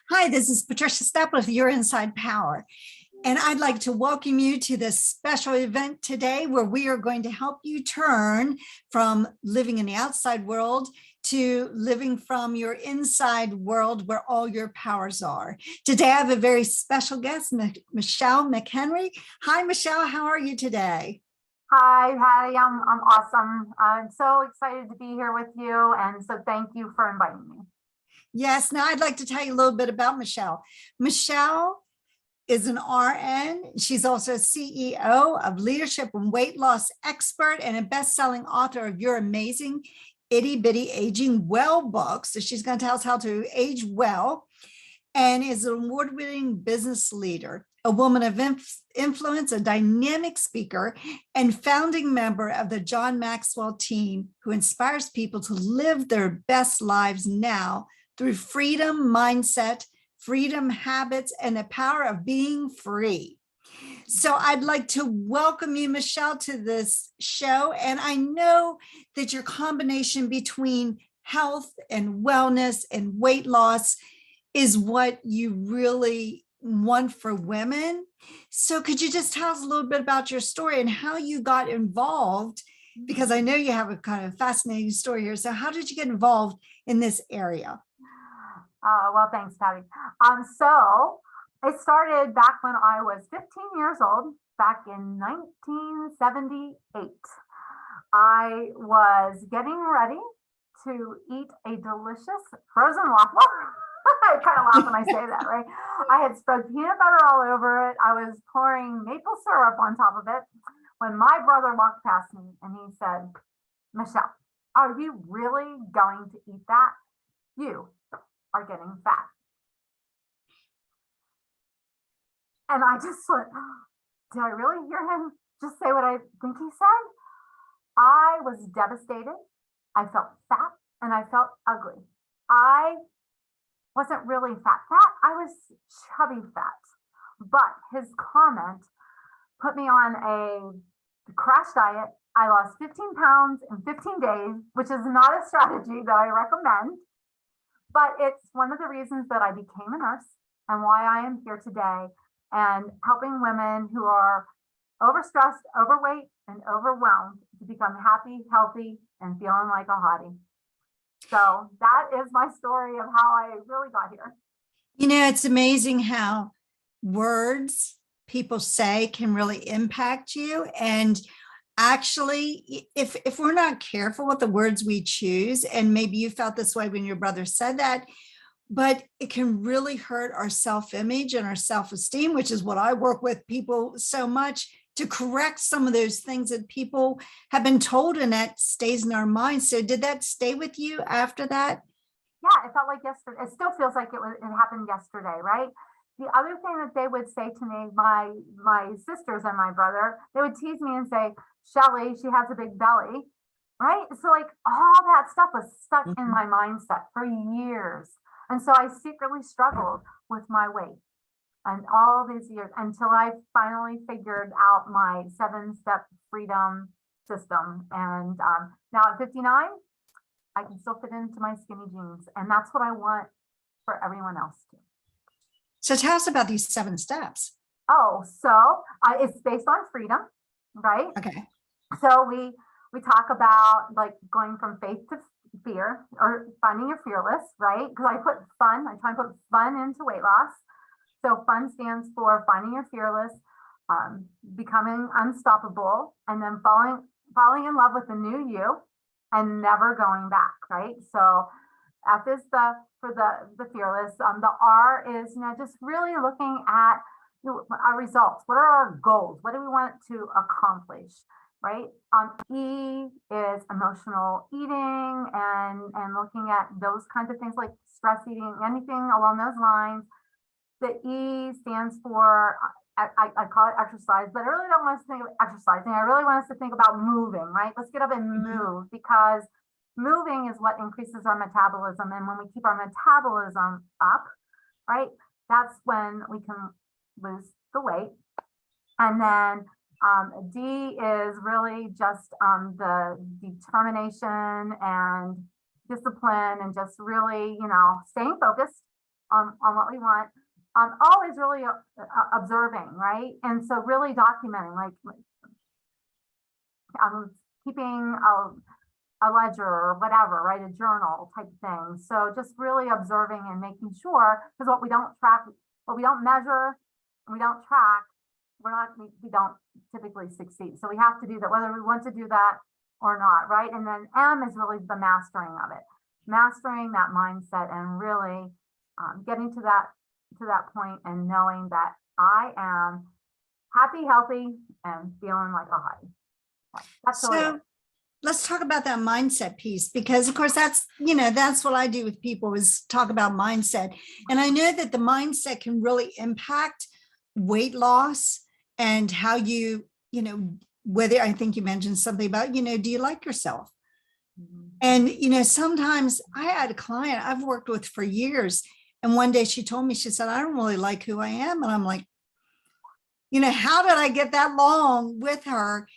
Hi, this is Patricia Stepler with Your Inside Power. And I'd like to welcome you to this special event today where we are going to help you turn from living in the outside world to living from your inside world where all your powers are. Today, I have a very special guest, Michele McHenry. Hi, Michele, how are you today? Hi, Patty. I'm awesome. I'm so excited to be here with you. And so thank you for inviting me. Yes, now I'd like to tell you a little bit about Michele. Michele is an RN. She's also a CEO of Leadership and Weight Loss Expert and a best-selling author of Your Amazing Itty Bitty Aging Well book. So she's going to tell us how to age well, and is an award-winning business leader, a woman of influence, a dynamic speaker, and founding member of the John Maxwell team, who inspires people to live their best lives now through freedom mindset, freedom habits, and the power of being free. So I'd like to welcome you, Michele, to this show. And I know that your combination between health and wellness and weight loss is what you really want for women. So could you just tell us a little bit about your story and how you got involved? Because I know you have a kind of fascinating story here. So how did you get involved in this area? Well, thanks, Patty. So it started back when I was 15 years old, back in 1978. I was getting ready to eat a delicious frozen waffle. I kind of laugh when I say that, right? I had spread peanut butter all over it. I was pouring maple syrup on top of it when my brother walked past me and he said, "Michele, are you really going to eat that? You are getting fat." And I just went, did I really hear him just say what I think he said? I was devastated. I felt fat and I felt ugly. I wasn't really fat, I was chubby fat. But his comment put me on a crash diet. I lost 15 pounds in 15 days, which is not a strategy that I recommend. But it's one of the reasons that I became a nurse and why I am here today and helping women who are overstressed, overweight, and overwhelmed to become happy, healthy, and feeling like a hottie. So that is my story of how I really got here. You know, it's amazing how words people say can really impact you. And actually, if we're not careful with the words we choose, and maybe you felt this way when your brother said that, but it can really hurt our self-image and our self-esteem, which is what I work with people so much to correct some of those things that people have been told, and that stays in our minds. So did that stay with you after that? Yeah, it felt like yesterday. It still feels like it happened yesterday, right? The other thing that they would say to me, my sisters and my brother, they would tease me and say, "Shelly, she has a big belly," right? So like all that stuff was stuck in my mindset for years. And so I secretly struggled with my weight and all these years until I finally figured out my 7-step freedom system. And now at 59, I can still fit into my skinny jeans. And that's what I want for everyone else too. So tell us about these 7 steps. Oh, so it's based on freedom, right? Okay. So we talk about like going from faith to fear, or finding your fearless, right? Because I try and put fun into weight loss. So fun stands for finding your fearless, becoming unstoppable, and then falling in love with the new you and never going back, right? So F is for the fearless. The R is, just really looking at our results. What are our goals? What do we want to accomplish, right? E is emotional eating and looking at those kinds of things like stress eating, anything along those lines. The E stands for, I call it exercise, but I really don't want us to think of exercising. I really want us to think about moving, right? Let's get up and move, because moving is what increases our metabolism. And when we keep our metabolism up, right, that's when we can lose the weight. And then D is really just the determination and discipline and just really, staying focused on what we want. Always really observing, right? And so really documenting, like keeping a ledger or whatever, right? A journal type thing. So just really observing and making sure, because what we don't track, what we don't measure, we don't track, we don't typically succeed. So we have to do that, whether we want to do that or not, right? And then M is really the mastering of it, mastering that mindset and really getting to that point and knowing that I am happy, healthy, and feeling like a high. That's really So it. let's talk about that mindset piece, because of course that's what I do with people, is talk about mindset. And I know that the mindset can really impact weight loss and how whether, I think you mentioned something about, do you like yourself? And, sometimes I had a client I've worked with for years. And one day she told me, she said, I don't really like who I am. And I'm like, how did I get that long with her?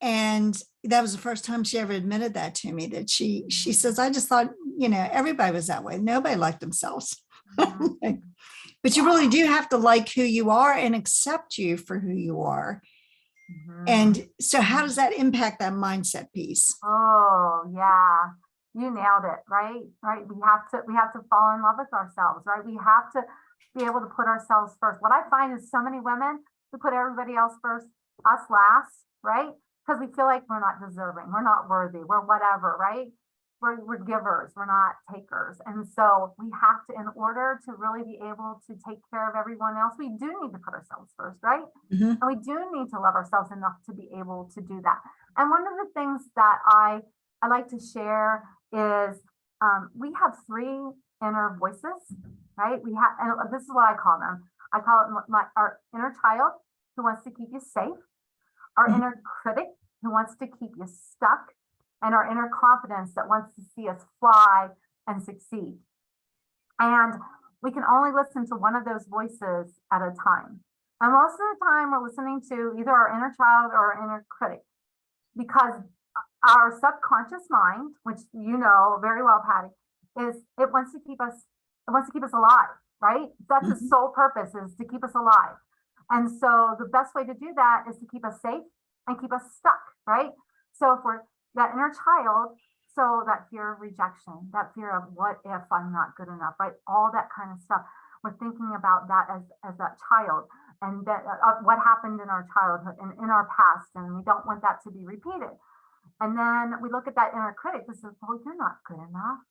And that was the first time she ever admitted that to me, that she says, I just thought, everybody was that way. Nobody liked themselves. But you really do have to like who you are and accept you for who you are. And so how does that impact that mindset piece? Oh, yeah. You nailed it, right? Right. We have to fall in love with ourselves, right? We have to be able to put ourselves first. What I find is so many women who put everybody else first, us last, right? Because we feel like we're not deserving, we're not worthy, we're whatever, right? We're givers, we're not takers. And so we have to, in order to really be able to take care of everyone else, we do need to put ourselves first, right? And we do need to love ourselves enough to be able to do that. And one of the things that I like to share is we have three inner voices, right? We have, and this is what I call them. I call it our inner child, who wants to keep you safe, our inner critic, who wants to keep you stuck, and our inner confidence that wants to see us fly and succeed. And we can only listen to one of those voices at a time. And most of the time we're listening to either our inner child or our inner critic, because our subconscious mind, which you know very well, Patty, it wants to keep us alive, right? That's its sole purpose, is to keep us alive. And so the best way to do that is to keep us safe and keep us stuck, right? So if we're that inner child, so that fear of rejection, that fear of what if I'm not good enough, right? All that kind of stuff. We're thinking about that as that child, and that what happened in our childhood and in our past, and we don't want that to be repeated. And then we look at that inner critic that says, well, you're not good enough.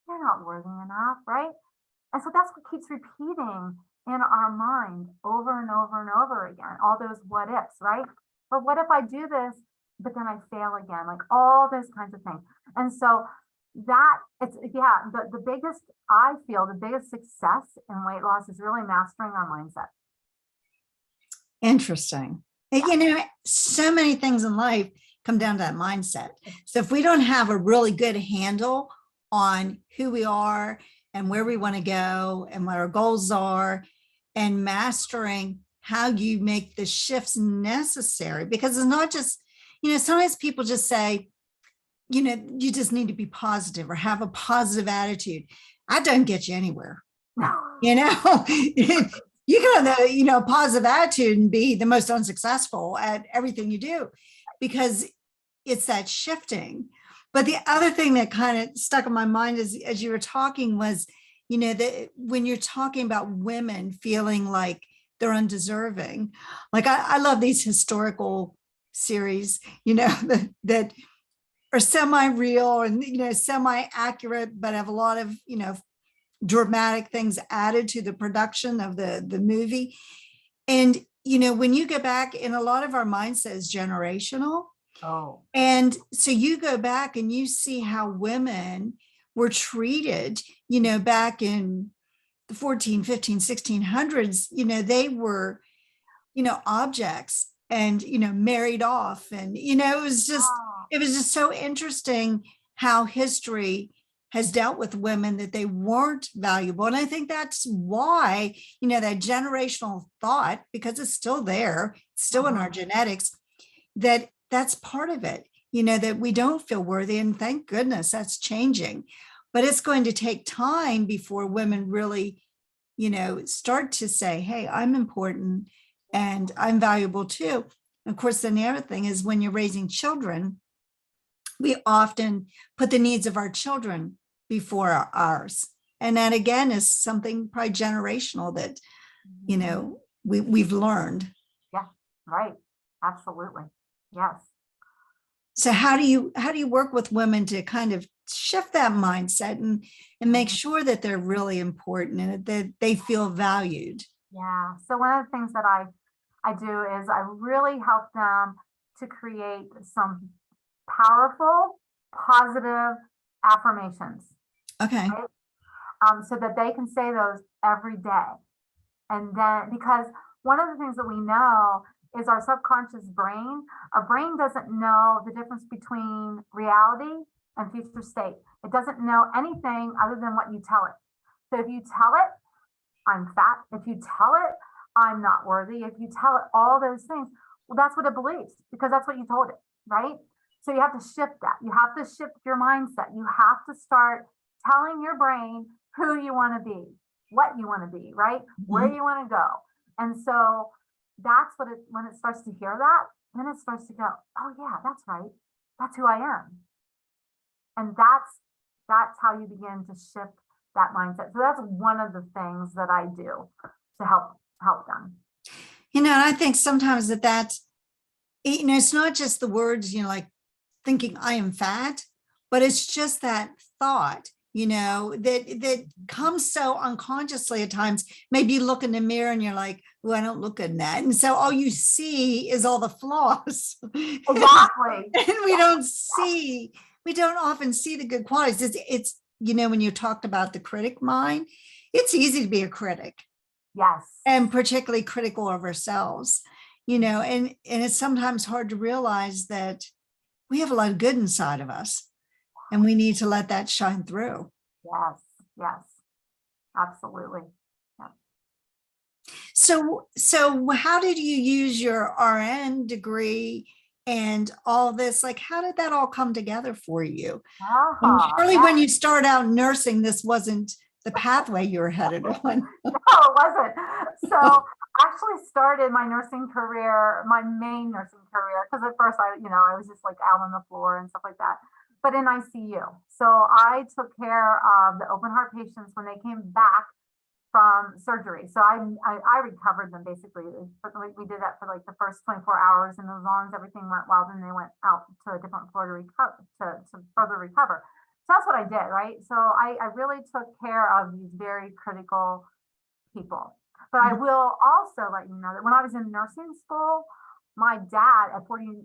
You're not worthy enough, right? And so that's what keeps repeating in our mind over and over and over again, all those what ifs, right? Or what if I do this, but then I fail again, like all those kinds of things. And so that the biggest, I feel the biggest success in weight loss is really mastering our mindset. Interesting. So many things in life come down to that mindset. So if we don't have a really good handle on who we are and where we want to go and what our goals are, and mastering how you make the shifts necessary, because it's not just, sometimes people just say, you just need to be positive or have a positive attitude. I don't get you anywhere. You can have the, positive attitude and be the most unsuccessful at everything you do, because it's that shifting. But the other thing that kind of stuck in my mind as you were talking was, that when you're talking about women feeling like they're undeserving, like I love these historical series, that are semi-real and, semi-accurate, but have a lot of, dramatic things added to the production of the movie. And, when you go back, and a lot of our mindset is generational. Oh. And so you go back and you see how women were treated, back in the 14, 15, 1600s, they were, objects and, married off. And, it was just so interesting how history has dealt with women, that they weren't valuable. And I think that's why, that generational thought, because it's still there, it's still in our genetics, that's part of it, that we don't feel worthy. And thank goodness that's changing. But it's going to take time before women really start to say, hey, I'm important and I'm valuable too. And of course, then the other thing is when you're raising children, we often put the needs of our children before ours. And that again is something probably generational that, we've learned. Yeah, right. Absolutely. Yes. So how do you work with women to kind of shift that mindset and make sure that they're really important and that they feel valued? Yeah. So one of the things that I do is I really help them to create some powerful, positive affirmations. Okay. Right? So that they can say those every day. And then, because one of the things that we know is our subconscious brain, our brain doesn't know the difference between reality and future state. It doesn't know anything other than what you tell it. So if you tell it, I'm fat, if you tell it, I'm not worthy, if you tell it all those things, well, that's what it believes because that's what you told it, right? So you have to shift that. You have to shift your mindset. You have to start telling your brain who you want to be, what you want to be, right? Where you want to go. And so that's what when it starts to hear that, then it starts to go, oh yeah, that's right. That's who I am. And that's how you begin to shift that mindset. So that's one of the things that I do to help them. And I think sometimes that's, it's not just the words, like thinking I am fat, but it's just that thought, that comes so unconsciously at times. Maybe you look in the mirror and you're like, well, I don't look good in that. And so all you see is all the flaws. Exactly. And we don't often see the good qualities. It's when you talked about the critic mind, it's easy to be a critic. Yes. And particularly critical of ourselves, and it's sometimes hard to realize that we have a lot of good inside of us and we need to let that shine through. Yes. Yes. Absolutely. Yeah. So how did you use your RN degree and all this? Like, how did that all come together for you? Surely yeah. when you start out nursing, this wasn't the pathway you were headed on. No, it wasn't. So I actually started my nursing career, my main nursing career, because at first I was just like out on the floor and stuff like that, but in ICU. So I took care of the open heart patients when they came back from surgery. So I recovered them basically. We did that for like the first 24 hours, and as long as everything went well, then they went out to a different floor to recover, to further recover. So that's what I did, right? So I really took care of these very critical people. But I will also let you know that when I was in nursing school, my dad at 49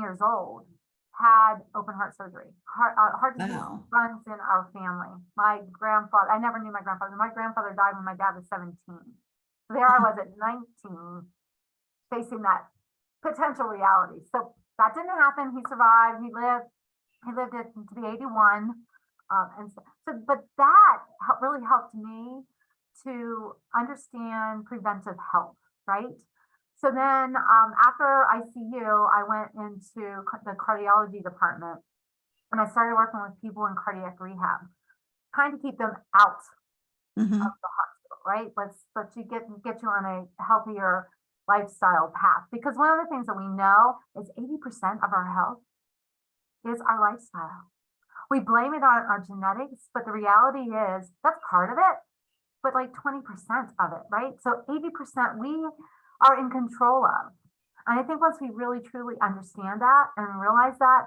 years old had open heart surgery. Heart disease runs in our family. My grandfather, I never knew my grandfather. My grandfather died when my dad was 17. So there I was at 19 facing that potential reality. So that didn't happen. He survived. He lived it to be 81. And so, but that really helped me to understand preventive health, right? So then after ICU, I went into the cardiology department and I started working with people in cardiac rehab, trying to keep them out of the hospital, right? Let's you get you on a healthier lifestyle path. Because one of the things that we know is 80% of our health is our lifestyle. We blame it on our genetics, but the reality is that's part of it, but like 20% of it, right? So 80% we are in control of. And I think once we really truly understand that and realize that,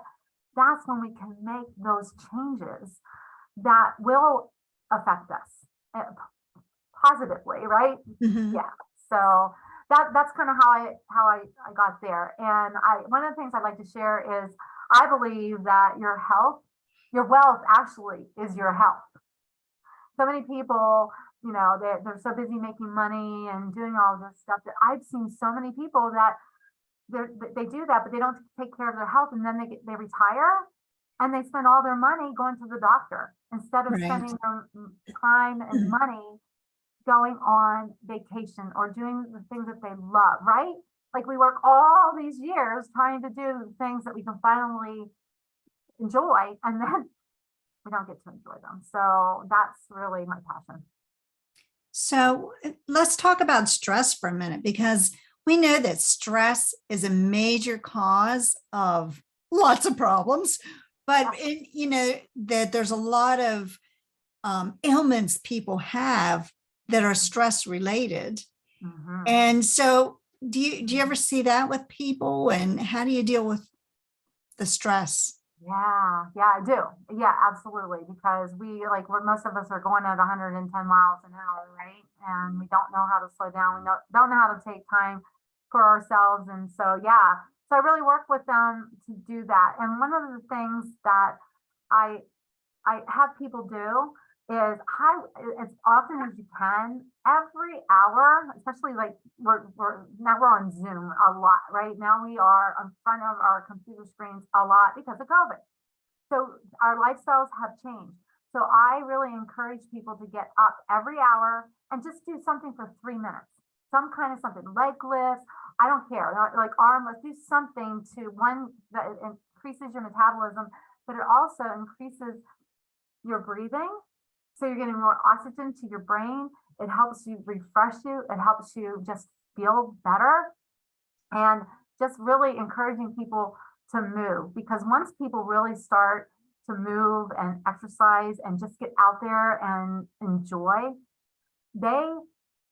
that's when we can make those changes that will affect us positively, right? Yeah. So that's kind of how I got there. And one of the things I'd like to share is I believe that your health, your wealth actually is your health. So many people, they're so busy making money and doing all this stuff that I've seen so many people that they do that, but they don't take care of their health, and then they retire and they spend all their money going to the doctor instead of spending their time and money going on vacation or doing the things that they love, right? Like we work all these years trying to do the things that we can finally enjoy, and then we don't get to enjoy them. So that's really my passion. So let's talk about stress for a minute, because we know that stress is a major cause of lots of problems, but that there's a lot of ailments people have that are stress related. Mhm. And so do you ever see that with people, and how do you deal with the stress? Yeah, I do. Yeah, absolutely. Because most of us are going at 110 miles an hour, right? And we don't know how to slow down. We don't know how to take time for ourselves. And so, yeah, so I really work with them to do that. And one of the things that I I have people do is as often as you can, every hour, especially like we're on Zoom a lot, right? Now we are in front of our computer screens a lot because of COVID. So our lifestyles have changed. So I really encourage people to get up every hour and just do something for 3 minutes. Some kind of something, leg lifts, I don't care, like arm lifts, do something to one that increases your metabolism, but it also increases your breathing. So you're getting more oxygen to your brain. It helps you refresh you. It helps you just feel better. And just really encouraging people to move, because once people really start to move and exercise and just get out there and enjoy, they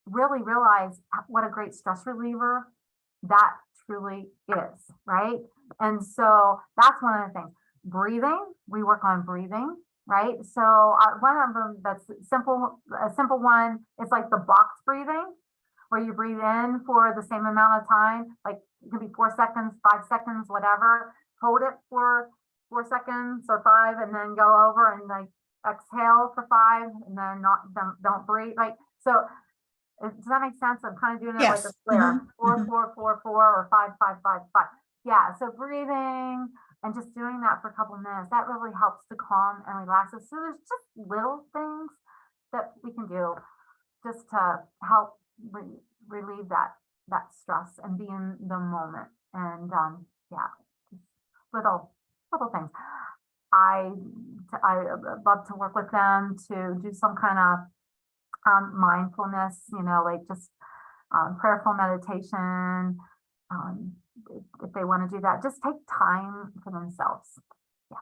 really realize what a great stress reliever that truly is, right? And so that's one of the things. Breathing, we work on breathing, right? So one of them that's simple, a simple one is like the box breathing, where you breathe in for the same amount of time, like it could be 4 seconds, 5 seconds, whatever. Hold it for 4 seconds or 5, and then go over and like exhale for 5, and then don't breathe. Like, so does that make sense? I'm kind of doing it like a Yes. flare, four, Mhm. 4, 4, 4, or 5, 5, 5, 5. Yeah. So breathing and just doing that for a couple of minutes, that really helps to calm and relax us. So there's just little things that we can do just to help relieve that stress and be in the moment. And yeah, little little things. I I love to work with them to do some kind of mindfulness, like just prayerful meditation. Um, if they want to do that, just take time for themselves. Yeah.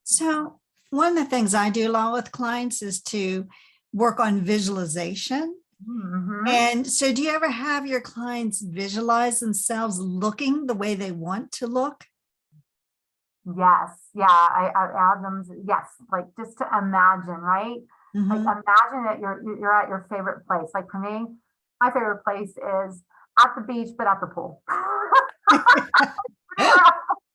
So one of the things I do a lot with clients is to work on visualization. Mm-hmm. And so do you ever have your clients visualize themselves looking the way they want to look? Yes. Yeah. I add them. Yes. Like just to imagine, right? Like Mhm. imagine that you're at your favorite place. Like for me, my favorite place is at the beach, but at the pool.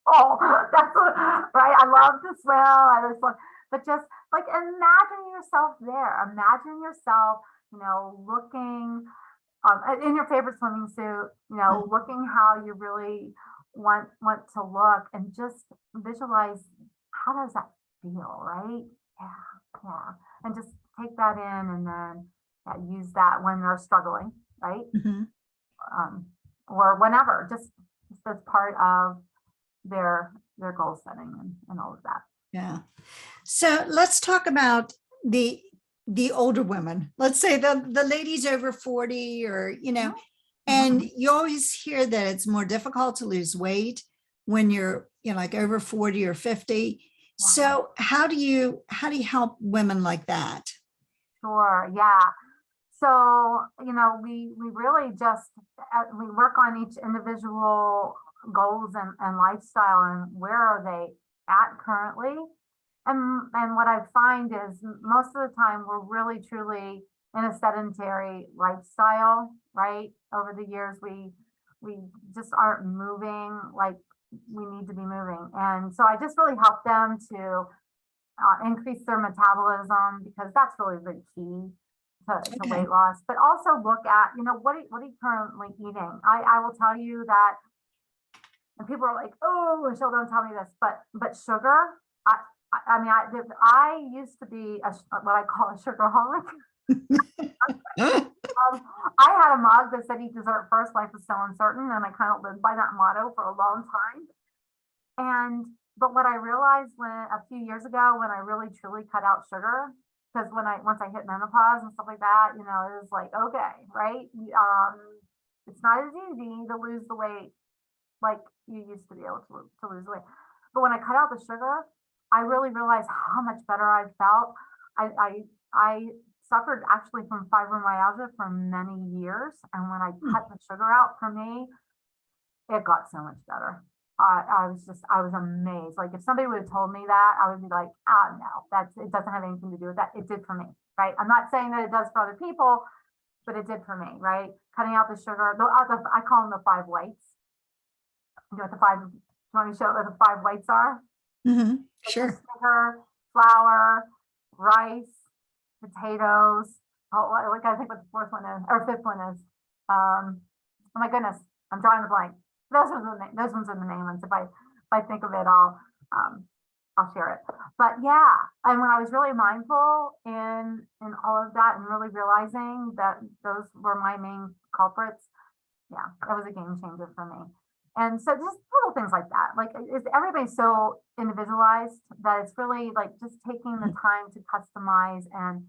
Oh, that's what, right. I love to swim. I just love, but just like imagine yourself there. Imagine yourself, looking in your favorite swimming suit, looking how you really want to look, and just visualize how does that feel, right? Yeah, yeah, and just take that in, and then use that when they're struggling, right? Mhm. Um, or whenever, just as part of their goal setting and all of that. Yeah. So let's talk about the older women. Let's say the ladies over 40, or and Mhm. you always hear that it's more difficult to lose weight when you're like over 40 or 50. Yeah, So how do you help women like that? sure. Yeah. So, we really just we work on each individual goals and lifestyle, and where are they at currently. And what I find is most of the time we're really truly in a sedentary lifestyle, right? Over the years, we just aren't moving like we need to be moving. And so I just really help them to increase their metabolism, because that's really the key to Okay. weight loss. But also look at, what are you currently eating? I will tell you that, and people are like, oh, Michelle, don't tell me this, but sugar. I mean, I used to be what I call a sugarholic. I had a mug that said eat dessert first, life is so uncertain, and I kind of lived by that motto for a long time. But what I realized when a few years ago, when I really truly cut out sugar, because once I hit menopause and stuff like that, it was like, okay, right? It's not as easy to lose the weight like you used to be able to lose weight. But when I cut out the sugar, I really realized how much better I felt. I suffered actually from fibromyalgia for many years. And when I cut the sugar out, for me, it got so much better. I was amazed. Like if somebody would have told me that, I would be like, no, it doesn't have anything to do with that. It did for me, right? I'm not saying that it does for other people, but it did for me, right? Cutting out the sugar, I call them the 5 whites. You know what you want me to show what the 5 whites are? Sure. Sugar, flour, rice, potatoes. Oh, I gotta think what the 4th one is, or 5th one is. Oh my goodness, I'm drawing a blank. Those ones are the main ones. If I think of it, I'll share it. But yeah, and when I was really mindful in all of that and really realizing that those were my main culprits, yeah, that was a game changer for me. And so just little things like that. Like everybody's so individualized that it's really like just taking the time to customize and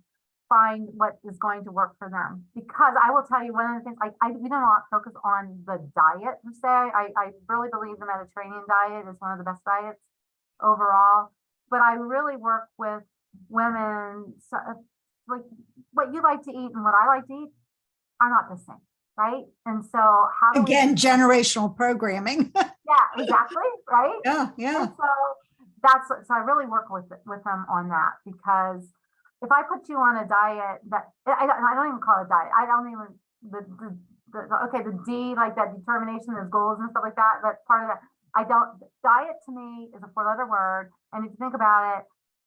find what is going to work for them. Because I will tell you one of the things, we do not focus on the diet per se. I really believe the Mediterranean diet is one of the best diets overall. But I really work with women, so, like what you like to eat and what I like to eat are not the same. Right. And so how do Again, generational programming. Yeah, exactly. Right. Yeah. And so I really work with them on that, because if I put you on a diet that I don't even call it a diet. I don't even the D, like that determination, those goals and stuff like that. That's part of that. Diet to me is a 4-letter word. And if you think about it,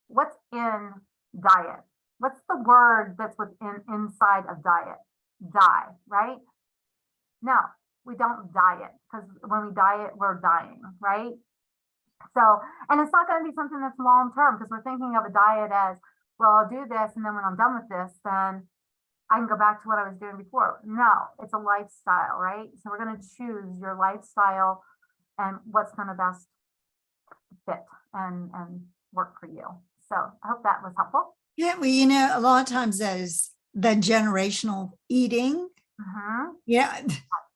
what's in diet? What's the word that's inside of diet? Die, right? No, we don't diet, because when we diet, we're dying, right? So, and it's not going to be something that's long term, because we're thinking of a diet as, well, I'll do this, and then when I'm done with this, then I can go back to what I was doing before. No, it's a lifestyle, right? So we're going to choose your lifestyle and what's going to best fit and work for you. So I hope that was helpful. Yeah, well, a lot of times there's the generational eating. Yeah.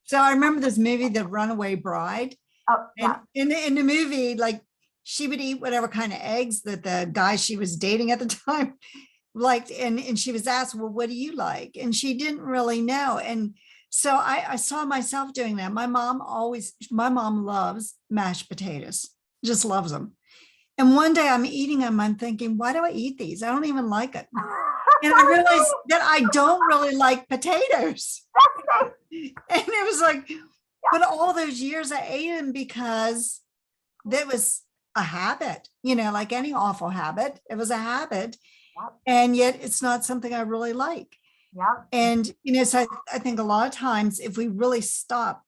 So I remember this movie, The Runaway Bride. Oh, yeah. And in the movie, like she would eat whatever kind of eggs that the guy she was dating at the time liked. And she was asked, well, what do you like? And she didn't really know. And so I saw myself doing that. My mom loves mashed potatoes, just loves them. And one day I'm eating them, I'm thinking, why do I eat these? I don't even like it. And I realized that I don't really like potatoes. And it was like, but all those years I ate them because that was a habit, like any awful habit. It was a habit. And yet it's not something I really like. And, so I think a lot of times if we really stop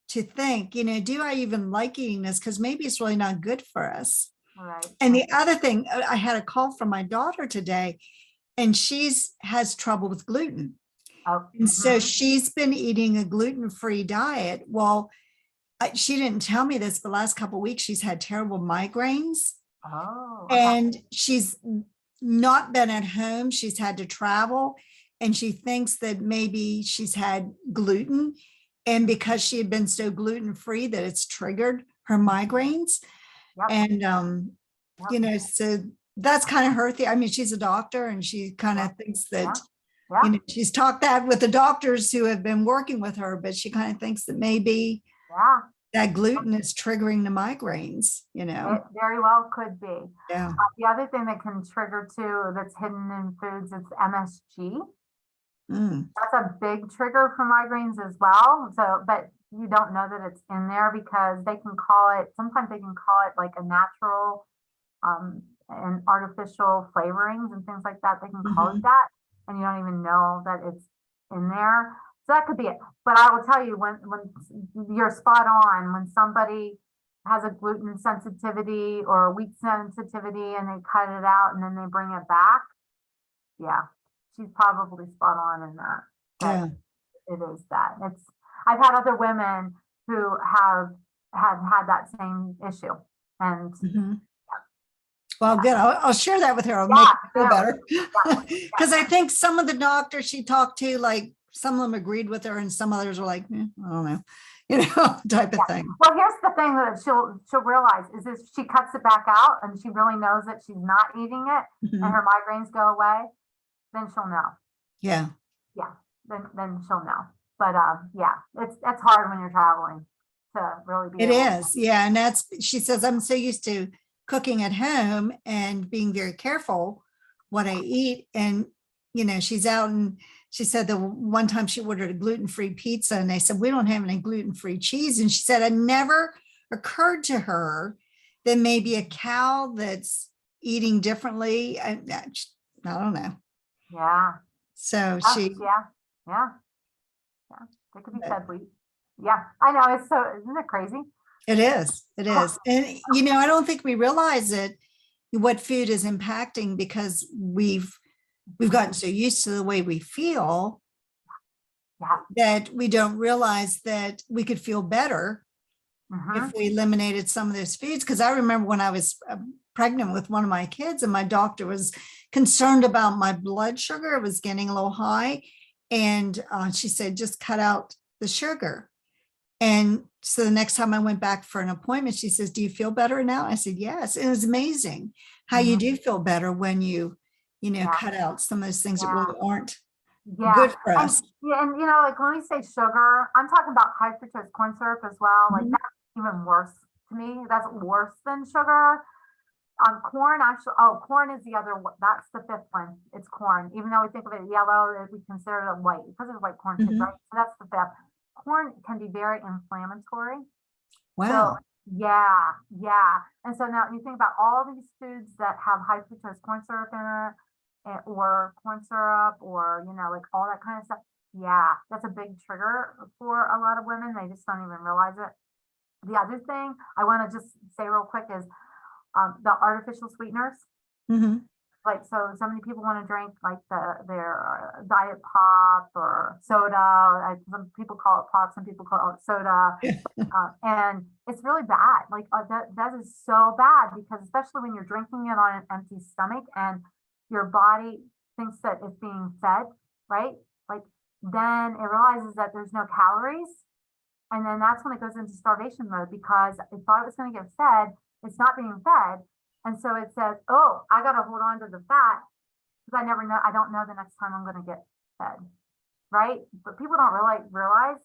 to think, do I even like eating this? Because maybe it's really not good for us. Right. And the other thing, I had a call from my daughter today, and has trouble with gluten. And so she's been eating a gluten-free diet. Well, she didn't tell me this, but the last couple of weeks, she's had terrible migraines. And she's not been at home. She's had to travel, and she thinks that maybe she's had gluten. And because she had been so gluten-free that it's triggered her migraines. And, so that's kind of her thing. I mean, she's a doctor, and she kind of thinks that, she's talked that with the doctors who have been working with her, but she kind of thinks that maybe that gluten is triggering the migraines, It very well could be. Yeah. The other thing that can trigger too, that's hidden in foods, is MSG. That's a big trigger for migraines as well. So, but you don't know that it's in there, because sometimes they can call it like a natural and artificial flavorings and things like that. They can call it that, and you don't even know that it's in there. So that could be it. But I will tell you, when you're spot on, when somebody has a gluten sensitivity or a wheat sensitivity and they cut it out and then they bring it back, she's probably spot on in that. It is that. I've had other women who have had that same issue. And Well, good. I'll share that with her. I'll make Yeah, her feel better. yeah. Because I think some of the doctors she talked to, like some of them agreed with her and some others were like, I don't know, type of thing. Well, here's the thing that she'll realize is if she cuts it back out and she really knows that she's not eating it Mhm. and her migraines go away, then she'll know. Yeah. Yeah, then she'll know. But yeah, it's hard when you're traveling to really be It able is. Yeah. And she says, I'm so used to cooking at home and being very careful what I eat. And, she's out and she said the one time she ordered a gluten-free pizza and they said, we don't have any gluten-free cheese. And she said, it never occurred to her that maybe a cow that's eating differently. I don't know. Yeah. So Yeah. They could be fed wheat. Yeah, I know. Isn't it crazy? it is. It is. And, I don't think we realize it, what food is impacting because we've gotten so used to the way we feel that we don't realize that we could feel better if we eliminated some of those foods. Because I remember when I was pregnant with one of my kids and my doctor was concerned about my blood sugar. It was getting a little high. And she said, just cut out the sugar. And so the next time I went back for an appointment, she says, do you feel better now? I said, yes. It was amazing how you do feel better when you cut out some of those things that really aren't good for us. And like when we say sugar, I'm talking about high fructose corn syrup as well. Like that's even worse to me. That's worse than sugar. Corn corn is the other one. That's the fifth one. It's corn. Even though we think of it yellow, we consider it white because it's white corn, right? So that's the fifth. Corn can be very inflammatory. Wow. So, yeah. And so now you think about all these foods that have high fructose corn syrup in it, or corn syrup, or like all that kind of stuff. Yeah, that's a big trigger for a lot of women. They just don't even realize it. The other thing I want to just say real quick is the artificial sweeteners. Like, so many people want to drink like their diet pop or soda. Some people call it pop, some people call it soda. And it's really bad. Like that is so bad because especially when you're drinking it on an empty stomach and your body thinks that it's being fed, right? Like then it realizes that there's no calories. And then that's when it goes into starvation mode because it thought it was going to get fed. It's not being fed. And so it says, oh, I got to hold on to the fat because I don't know the next time I'm going to get fed. Right. But people don't realize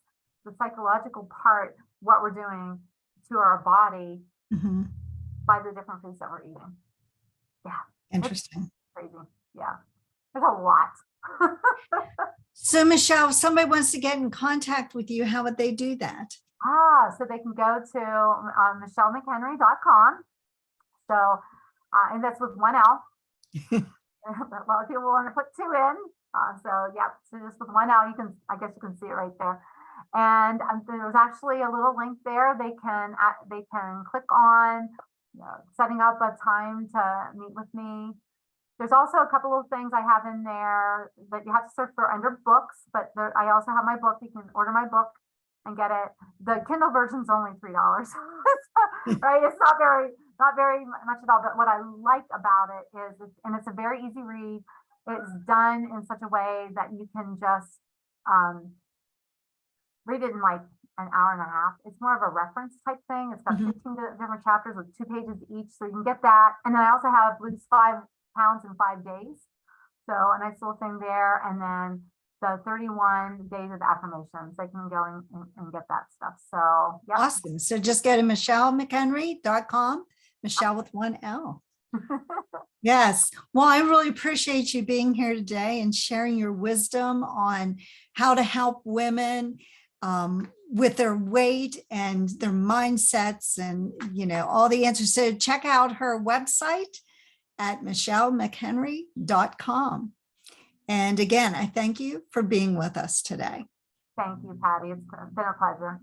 the psychological part, what we're doing to our body by the different foods that we're eating. Yeah. Interesting. It's crazy. Yeah. There's a lot. So Michele, if somebody wants to get in contact with you, how would they do that? So they can go to MichelleMcHenry.com. So, and that's with one L. A lot of people want to put two in. So just with one L, I guess you can see it right there. And there's actually a little link there. They can click on setting up a time to meet with me. There's also a couple of things I have in there that you have to search for under books, but I also have my book. You can order my book and get it. The Kindle version's only $3, right? It's not very much at all. But what I like about it is, it's a very easy read. It's done in such a way that you can just read it in like an hour and a half. It's more of a reference type thing. It's got 15 different chapters with 2 pages each, so you can get that. And then I also have lose 5 pounds in 5 days. So a nice little thing there. And then the 31 days of affirmations, they can go and get that stuff. So yeah. Awesome. So just go to MichelleMcHenry.com, Michelle with one L. Yes. Well, I really appreciate you being here today and sharing your wisdom on how to help women with their weight and their mindsets and, all the answers. So check out her website at MichelleMcHenry.com. And again, I thank you for being with us today. Thank you, Patty. It's been a pleasure.